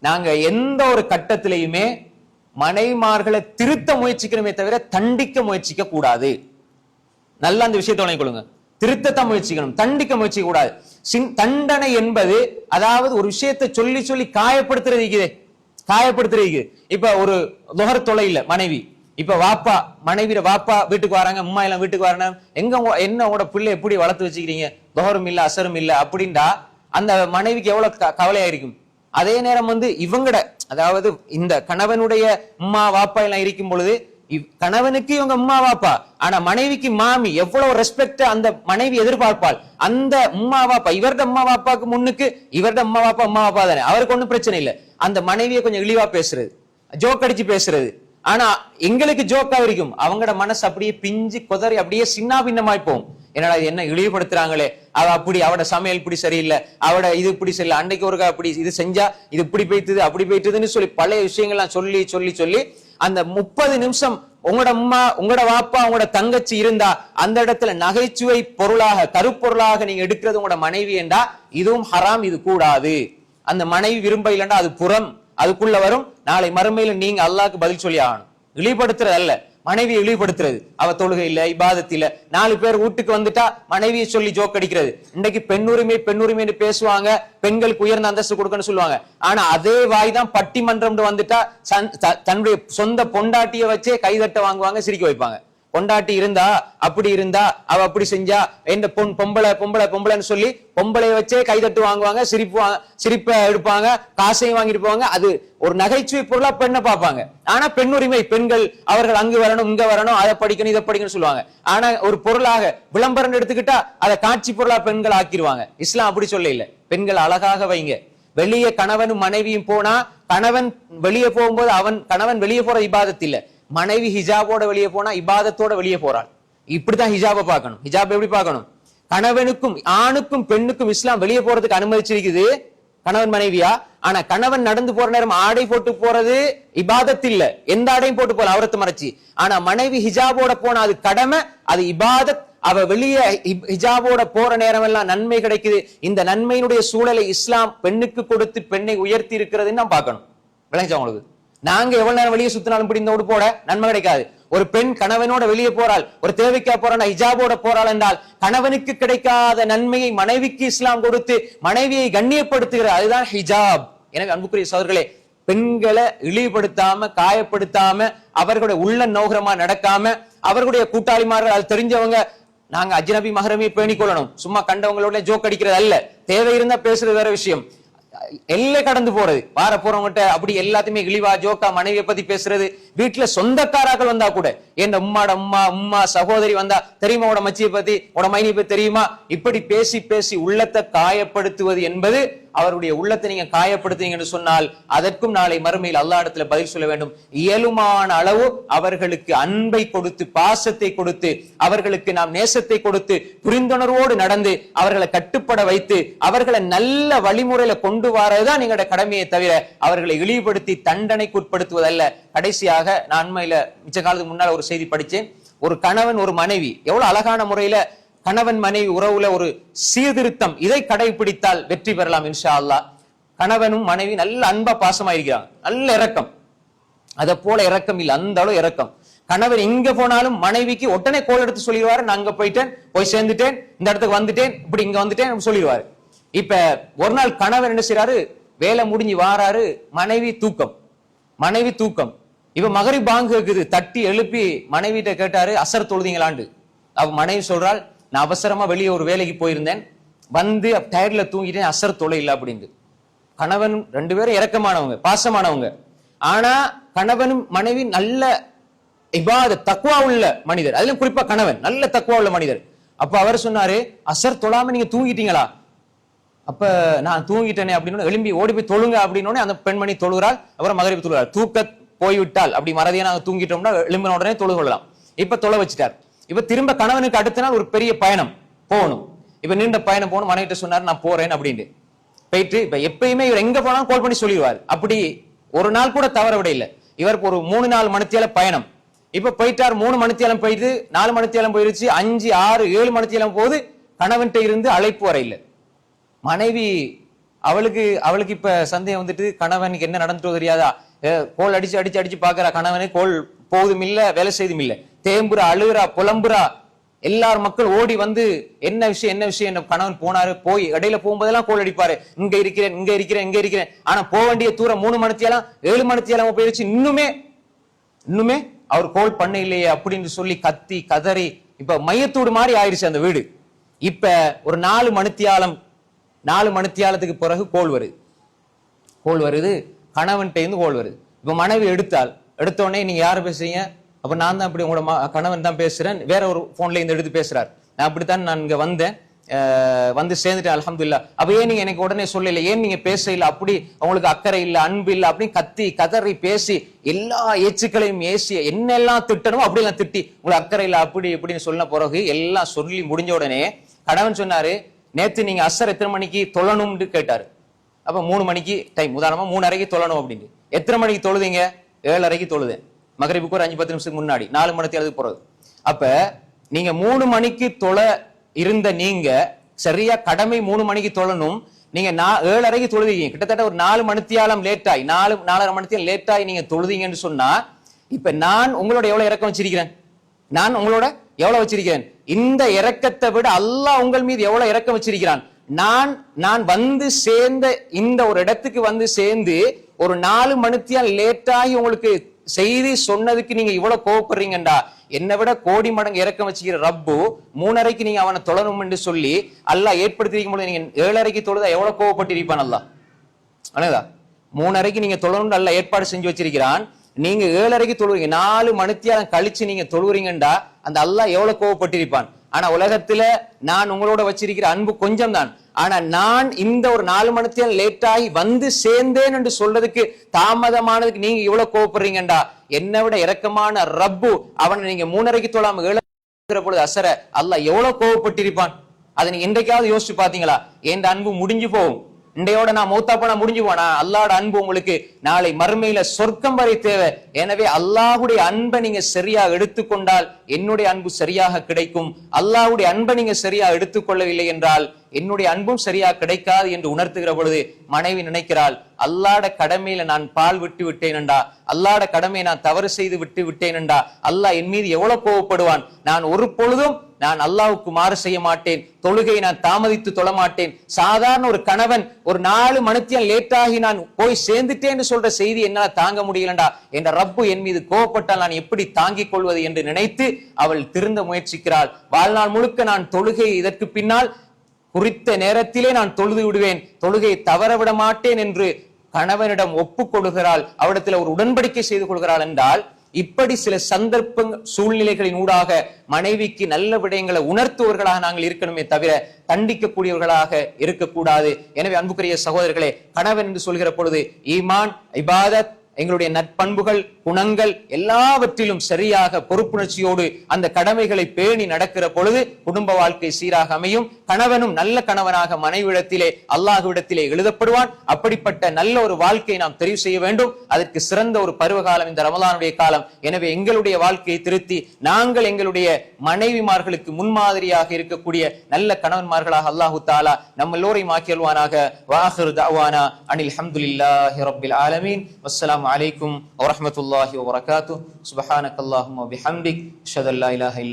நாங்க எந்த ஒரு கட்டத்திலையுமே மனைவிமார்களை திருத்த முயற்சிக்கிறோமே தவிர தண்டிக்க முயற்சிக்க கூடாது. நல்லா அந்த விஷயத்தை வழங்கிக் கொள்ளுங்க. திருத்தத்தை முயற்சிக்கணும், தண்டிக்க முயற்சிக்க கூடாது. தண்டனை என்பது அதாவது ஒரு விஷயத்தை சொல்லி சொல்லி காயப்படுத்துறது. இப்ப ஒரு துஹர் தொலைல மனைவி, இப்ப வாப்பா மனைவிய வாப்பா வீட்டுக்கு வராங்க, அம்மா எல்லாம் வீட்டுக்கு வராங்க, எங்க என்ன உங்களோட பிள்ளை எப்படி வளர்த்து வச்சுக்கிறீங்க, துஹரும் இல்ல அசரும் இல்ல அப்படின்டா அந்த மனைவிக்கு எவ்வளவு கவலையா இருக்கும். அதே நேரம் இவங்கட அதாவது இந்த கணவனுடைய அம்மா வாப்பா எல்லாம் இருக்கும் பொழுது கணவனுக்கு இவங்க அம்மா வாப்பா, ஆனா மனைவிக்கு மாமி, எவ்வளவு ரெஸ்பெக்ட் அந்த மனைவி எதிர்பார்ப்பாள். அந்த அம்மா வாப்பா இவருடைய அம்மா வாப்பாக்கு முன்னுக்கு இவருடைய அம்மா வாப்பா தானே, அவருக்கு ஒண்ணும் பிரச்சனை இல்லை. அந்த மனைவியை கொஞ்சம் இழிவா பேசுறது, ஜோக் அடிச்சு பேசுறது. ஆனா எங்களுக்கு ஜோக்கா இருக்கும், அவங்களோட மனசு அப்படியே பிஞ்சு கொதறி அப்படியே சின்ன பின்னமாய்ப்போம். என்னடா என்ன இழிவுபடுத்துறாங்களே, அவ அப்படி, அவட சமையல் இப்படி சரியில்லை, அவட இது இப்படி சரியில்லை, அன்னைக்கு ஒருக்கா அப்படி இது செஞ்சா இது இப்படி போய்த்துது அப்படி போய்த்துதுன்னு சொல்லி பழைய விஷயங்கள்லாம் சொல்லி சொல்லி சொல்லி அந்த 30 நிமிஷம் உங்களோட அம்மா உங்களோட வாப்பா உங்களோட தங்கச்சி இருந்தா அந்த இடத்துல நகைச்சுவை பொருளாக கருப்பொருளாக நீங்க எடுக்கிறது உங்களோட மனைவி என்றா இதுவும் ஹராம், இது கூடாது. அந்த மனைவி விரும்ப இல்லைன்னா அது புறம், அதுக்குள்ள வரும். நாளை மறுமையில நீங்க அல்லாஹ்க்கு பதில் சொல்லி ஆகணும். இழிவுபடுத்துறது அல்ல, மனைவியை இழிவுபடுத்துறது. அவ தொழுகை இல்ல, இபாதத் இல்ல. 4 பேர் வீட்டுக்கு வந்துட்டா மனைவியை சொல்லி ஜோக் அடிக்கிறது. இன்னைக்கு பெண்ணுரிமை பேசுவாங்க, பெண்களுக்கு உயர்ந்த அந்தஸ்து கொடுக்கணும்னு சொல்லுவாங்க. ஆனா அதே வாய் தான் பட்டிமன்றம் வந்துட்டா தன்னுடைய சொந்த பொண்டாட்டிய வச்சே கைதட்ட வாங்குவாங்க, சிரிக்க வைப்பாங்க. பொண்டாட்டி இருந்தா அப்படி இருந்தா அவ அப்படி செஞ்சா எந்த பொம்பளைன்னு சொல்லி பொம்பளைய வச்சே கைதட்டு வாங்குவாங்க, சிரிப்பை எடுப்பாங்க, காசையும் வாங்கிட்டு போவாங்க. அது ஒரு நகைச்சுவை பொருளா பெண்ணை பார்ப்பாங்க. ஆனா பெண்ணுரிமை, பெண்கள் அவர்கள் அங்கு வரணும் இங்க வரணும், அதை படிக்கணும் இதை படிக்கணும்னு சொல்லுவாங்க. ஆனா ஒரு பொருளாக விளம்பரம் எடுத்துக்கிட்டா அதை காட்சி பொருளா பெண்கள் ஆக்கிடுவாங்க. இஸ்லாம் அப்படி சொல்ல இல்ல, பெண்கள் அழகாக வைங்க. வெளியே கணவனும் மனைவியும் போனா கணவன் வெளியே போகும்போது கணவன் வெளியே போற இபாதத் இல்ல, மனைவி ஹிஜாபோட வெளியே போனா இபாதத்தோட வெளியே போறாள். இப்படித்தான் ஹிஜாபை பார்க்கணும். ஹிஜாப் எப்படி பார்க்கணும்? கணவனுக்கும் ஆணுக்கும் பெண்ணுக்கும் இஸ்லாம் வெளியே போறதுக்கு அனுமதிச்சிருக்குது, கணவன் மனைவியா. ஆனா கணவன் நடந்து போற நேரம் ஆடை போட்டு போறது இபாதத் இல்ல, எந்த ஆடையும் போட்டு போல அவரத்து மறைச்சி. ஆனா மனைவி ஹிஜாபோட போனா அது கடமை, அது இபாதத். அவ வெளியே ஹிஜாபோட போற நேரம் எல்லாம் நன்மை கிடைக்குது. இந்த நன்மையினுடைய சூழலை இஸ்லாம் பெண்ணுக்கு கொடுத்து பெண்ணை உயர்த்தி இருக்கிறதுன்னு நான் பார்க்கணும். விளங்கிச்சா உங்களுக்கு? நாங்க எவ்வளவு நேரம் வெளியே சுத்தினாலும் பிடிந்தோடு போட நன்மை கிடைக்காது. ஒரு பெண் கணவனோட வெளியே போறாள், ஒரு தேவைக்கா போறாள், ஹிஜாபோட போறாள் என்றால் கணவனுக்கு கிடைக்காத நன்மையை மனைவிக்கு இஸ்லாம் கொடுத்து மனைவியை கண்ணியப்படுத்துகிறார். அதுதான் ஹிஜாப். எனவே அன்புக்குரிய சகோதரர்களே, பெண்களை இழிவுபடுத்தாம காயப்படுத்தாம அவர்களுடைய உள்ள நோகரமா நடக்காம அவர்களுடைய கூட்டாளிமார்கள் அது தெரிஞ்சவங்க நாங்க அஜ்னபி மஹரமியை பேணிக் கொள்ளணும். சும்மா கண்டவங்களோட ஜோக் அடிக்கிறது அல்ல, தேவை இருந்தா பேசுறது வேற விஷயம். எல்லை கடந்து போறது, வார போறவங்கிட்ட அப்படி எல்லாத்தையுமே இழிவா ஜோக்கா மனைவியை பத்தி பேசுறது. வீட்டுல சொந்தக்காராக்கள் வந்தா கூட, என் அம்மா சகோதரி வந்தா தெரியுமா உட மச்சியை பத்தி, உட மைனியை பத்தி தெரியுமா, இப்படி பேசி பேசி உள்ளத்தை காயப்படுத்துவது என்பது, அவருடைய உள்ளத்தை நீங்க காயப்படுத்துறீங்கன்னு சொன்னால் அதற்கும் நாளை மறுமையில் அல்லாஹ் இடத்துல பதில் சொல்ல வேண்டும். இயலுமான அளவு அவர்களுக்கு அன்பை கொடுத்து பாசத்தை கொடுத்து அவர்களுக்கு நாம் நேசத்தை கொடுத்து புரிந்துணர்வோடு நடந்து அவர்களை கட்டுப்பட வைத்து அவர்களை நல்ல வழிமுறையில கொண்டு வரதுதான் நீங்களோட கடமையை தவிர அவர்களை இழிவுபடுத்தி தண்டனைக்கு உட்படுத்துவதல்ல. கடைசியாக நான் அண்மையில மிச்ச காலத்துக்கு முன்னால் ஒரு செய்தி படிச்சேன். ஒரு கணவன் ஒரு மனைவி எவ்வளவு அழகான முறையில கணவன் மனைவி உறவுல ஒரு சீர்திருத்தம், இதை கடைபிடித்தால் வெற்றி பெறலாம் இன்ஷா அல்லாஹ். கணவனும் மனைவி நல்ல அன்பா பாசமா இருக்கிறாங்க, நல்ல இரக்கம். அதை போல இரக்கம் இல்ல, அந்த அளவு இரக்கம். கணவன் எங்க போனாலும் மனைவிக்கு உடனே கோல் எடுத்து சொல்லிடுவாரு, நான் அங்க போயிட்டேன், போய் சேர்ந்துட்டேன், இந்த இடத்துக்கு வந்துட்டேன், இப்படி இங்க வந்துட்டேன் சொல்லிடுவாரு. இப்ப ஒரு நாள் கணவன் என்ன செய்யறாரு, வேலை முடிஞ்சு வாராரு, மனைவி தூக்கம். இப்ப மகரிப் பாங்கு இருக்குது, தட்டி எழுப்பி மனைவிட்ட கேட்டாரு, அசர் தொழுதீங்களாண்டு. அவ மனைவி சொல்றாள், நான் அவசரமா வெளியே ஒரு வேலைக்கு போயிருந்தேன், வந்து டயர்ல தூங்கிட்டேன், அசர் தொலை இல்ல அப்படின்னு. கணவன் 2 பேரும் இரக்கமானவங்க, பாசமானவங்க. ஆனா கணவனும் மனைவி நல்ல இபாதத் தக்வா உள்ள மனிதர், அதுலயும் குறிப்பா கணவன் நல்ல தக்வா உள்ள மனிதர். அப்ப அவர் சொன்னாரு, அசர் தொழாம நீங்க தூங்கிட்டீங்களா? அப்ப நான் தூங்கிட்டேனே அப்படின்னு எழும்பி ஓடி போய் தொழுங்க அப்படின்னு அந்த பெண்மணி தொழுகிறாள். அப்புறம் மகரிப் தொழுகிறாள். தூக்க போய்விட்டால் அப்படி மறதியா நாங்க தூங்கிட்டோம்னா எழும்பின உடனே தொழு கொள்ளலாம். இப்ப தொலை வச்சுட்டார். இப்ப திரும்ப கணவனுக்கு அடுத்த நாள் ஒரு பெரிய பயணம் போகணும். இப்ப நீண்ட பயணம் போகணும். மனைவிட்ட சொன்னார், நான் போறேன் அப்படின்னு போயிட்டு, இப்ப எப்பயுமே இவர் எங்க போனாலும் கால் பண்ணி சொல்லிடுவார். அப்படி ஒரு நாள் கூட தவற விட இல்லை. இவருக்கு ஒரு 3-4 மணித்தியால பயணம். இப்ப போயிட்டார், 3 மணித்தியாலம் போயிட்டு 4 மணித்தியாலம் போயிருச்சு, 5, 6, 7 மணித்தியாலம் போது கணவன்கிட்ட இருந்து அழைப்பு வர இல்லை. மனைவி அவளுக்கு இப்ப சந்தேகம் வந்துட்டு, கணவனுக்கு என்ன நடந்துட்டோ தெரியாதா, கோல் அடிச்சு அடிச்சு அடிச்சு பாக்குறா, கணவனு கோல் போகுதும் இல்ல, வேலை செய்தும் இல்ல, தேம்புறா, அழுகுறா, புலம்புறா. எல்லாரும் மக்கள் ஓடி வந்து என்ன விஷயம் என்ன விஷயம், என்ன கணவன் போனாரு, போய் இடையில போகும்போதெல்லாம் கோல் அடிப்பாரு, இங்க இருக்கிறேன் இங்க இருக்கிறேன் இங்க இருக்கிறேன். ஆனா போக வேண்டிய தூரம் 3 மணித்தியாலம் 7 மணித்தியாலம் போயிடுச்சு, இன்னுமே அவர் கோல் பண்ண இல்லையே அப்படின்னு சொல்லி கத்தி கதறி இப்ப மையத்தூடு மாதிரி ஆயிடுச்சு அந்த வீடு. இப்ப ஒரு 4 மணித்தியாலத்துக்கு பிறகு கோல் வருது, கணவன்கிட்ட இருந்து கோல் வருது. இப்ப மனைவி எடுத்த உடனே நீங்க யாரு பேசுறீங்க, அப்ப நான் தான் அப்படி உங்களோட கணவன் தான் பேசுறேன், வேற ஒரு போன்ல இருந்து எடுத்து பேசுறாரு, நான் அப்படித்தான் நான் இங்க வந்தேன், வந்து சேர்ந்துட்டேன் அல்ஹம்துலில்லாஹ். அப்ப ஏன் நீங்க எனக்கு உடனே சொல்லல, ஏன் நீங்க பேச இல்ல, அப்படி உங்களுக்கு அக்கறை இல்ல, அன்பு இல்ல அப்படின்னு கத்தி கதறி பேசி எல்லா ஏச்சுக்களையும் ஏசி என்னெல்லாம் திட்டணுமோ அப்படியெல்லாம் திட்டி உங்களுக்கு அக்கறை இல்ல அப்படி இப்படின்னு சொன்ன பிறகு எல்லாம் சொல்லி முடிஞ்ச உடனே கணவன் சொன்னாரு, நேத்து நீங்க அஸ்ஸர் எத்தனை மணிக்கு தொழணும்னு கேட்டாரு. அப்ப 3 மணிக்கு டைம், உதாரணமா 3:30 தொழணும் அப்படின்னு. எத்தனை மணிக்கு தொழுதீங்க? 7:30 தொழுதேன், மகரிபுக்கு ஒரு 5-10 நிமிஷத்துக்கு முன்னாடி, 4 மணிக்கு போறது. அப்ப நீங்க 3 மணிக்கு தொழ இருந்த நீங்க சரியா கடமை 3 மணிக்கு தொழணும், நீங்க 7:30 தொழுதீங்க, கிட்டத்தட்ட ஒரு 4 மணித்தியாலம் லேட்டாய், 4.5 மணித்தியாலம் லேட்டாய் நீங்க தொழுதீங்கன்னு சொன்னா, இப்ப நான் உங்களோட எவ்வளவு இறக்கம் வச்சிருக்கிறேன், நான் உங்களோட எவ்வளவு வச்சிருக்கிறேன், இந்த இறக்கத்தை விட அல்லாஹ் உங்கள் மீது எவ்வளவு இறக்கம் வச்சிருக்கிறான். நான் வந்து சேர்ந்த இந்த ஒரு இடத்துக்கு வந்து சேர்ந்து ஒரு 4 மணித்தியால் லேட்டாகி உங்களுக்கு செய்தி சொன்னதுக்கு நீங்க இவ்வளவு கோவப்படுறீங்கடா, என்னை விட கோடி மடங்கு இறக்கம் வச்சுக்கிற ரப்பு 3:30 நீங்க அவனை தொழணும் என்று சொல்லி அல்லாஹ் ஏற்படுத்திருக்கும் போது நீங்க 7:30 தொழுதா எவ்வளவு கோவப்பட்டிருப்பான் அல்லாஹ். அனதா 3:30 நீங்க தொழணும் அல்லாஹ் ஏற்பாடு செஞ்சு வச்சிருக்கிறான், நீங்க 7:30 தொழுவீங்க, 4 மணித்தியாலம் கழிச்சு நீங்க தொழுவீங்கண்டா அந்த அல்லாஹ் எவ்வளவு கோவப்பட்டிருப்பான். ஆனா உலகத்துல நான் உங்களோட வச்சிருக்கிற அன்பு கொஞ்சம் தான், ஆனா நான் இந்த ஒரு 4 மணித்தியாலம் லேட்டாகி வந்து சேர்ந்தேன் என்று சொல்றதுக்கு தாமதமானதுக்கு நீங்க இவ்வளவு கோவப்படுறீங்கடா, என்னை விட இரக்கமான ரப்பு அவனை நீங்க 3:30 தொழாம 7 பொழுது அசர அல்லாஹ் எவ்வளவு கோவப்பட்டிருப்பான். அதை நீங்க இன்றைக்காவது யோசிச்சு பாத்தீங்களா? என் அன்பு முடிஞ்சு போகும், இன்றையோட நான் மௌத்தா போனா முடிஞ்சு போனா, அல்லாஹ்வோட அன்பு உங்களுக்கு நாளை மறுமையில சொர்க்கம் வரை தேவை. எனவே அல்லாஹ்வுடைய அன்பை நீங்க சரியா எடுத்துக்கொண்டால் என்னுடைய அன்பு சரியாக கிடைக்கும், அல்லாஹ்வுடைய அன்பை நீங்க சரியா எடுத்துக்கொள்ளவில்லை என்றால் என்னுடைய அன்பும் சரியா கிடைக்காது என்று உணர்த்துகிற பொழுது மனைவி நினைக்கிறாள், அல்லாஹ்வுடைய கடமையில நான் பால் விட்டு விட்டேனண்டா, அல்லாஹ்வுடைய கடமையை நான் தவறு செய்து விட்டு விட்டேனண்டா, அல்லாஹ் என் மீது எவ்வளவு கோவப்படுவான். நான் ஒரு பொழுதும் நான் அல்லாஹ்வுக்கு மாறு செய்ய மாட்டேன், தொழுகை நான் தாமதித்து தொழ மாட்டேன். சாதாரண ஒரு கணவன் ஒரு 4 மணித்தியாலம் லேட்டாகி நான் போய் சேர்ந்துட்டேன்னு சொல்ற செய்தி என்னால தாங்க முடியலண்டா, என்ற ரப்பு என் மீது கோவப்பட்டால் நான் எப்படி தாங்கிக் கொள்வது என்று நினைத்து அவள் திருந்த முயற்சிக்கிறாள். வாழ்நாள் முழுக்க நான் தொழுகை இதற்கு பின்னால் குறித்த நேரத்திலே நான் தொழுது விடுவேன், தொழுகையை தவற விட மாட்டேன் என்று கணவனிடம் ஒப்புக்கொள்கிறாள், அவரிடத்தில் ஒரு உடன்படிக்கை செய்து கொள்கிறாள். என்றால் இப்படி சில சந்தர்ப்ப சூழ்நிலைகளின் ஊடாக மனைவிக்கு நல்ல விடயங்களை உணர்த்துவர்களாக நாங்கள் இருக்கணுமே தவிர தண்டிக்கக்கூடியவர்களாக இருக்கக்கூடாது. எனவே அன்புக்குரிய சகோதரர்களே, கணவன் என்று சொல்கிற பொழுது ஈமான், இபாதத், எங்களுடைய நற்பண்புகள், குணங்கள் எல்லாவற்றிலும் சரியாக பொறுப்புணர்ச்சியோடு அந்த கடமைகளை பேணி நடக்கிற பொழுது குடும்ப வாழ்க்கை சீராக அமையும். கணவனும் நல்ல கணவனாக மனைவிடத்திலே அல்லாஹ்விடத்திலே எழுதப்படுவான். அப்படிப்பட்ட நல்ல ஒரு வாழ்க்கையை நாம் தெரிவு செய்ய வேண்டும். அதற்கு சிறந்த ஒரு பருவகாலம் இந்த ரமலானுடைய காலம். எனவே எங்களுடைய வாழ்க்கையை திருத்தி நாங்கள் எங்களுடைய மனைவிமார்களுக்கு முன்மாதிரியாக இருக்கக்கூடிய நல்ல கணவன்மார்களாக அல்லாஹு தஆலா நம்ம எல்லோரையும் ஆக்கியல்வானாக. வாஹிரு தஅவானா அனில் ஹம்துலில்லாஹி ரப்பில் ஆலமீன். வஸ்ஸலாமு அலைக்கும் வரஹ்மத்துல்லாஹி வபரகாத்துஹு. சுப்ஹானக்கல்லாஹும்ம வபிஹம்திக், அஷ்ஹது அல்லா இலாஹா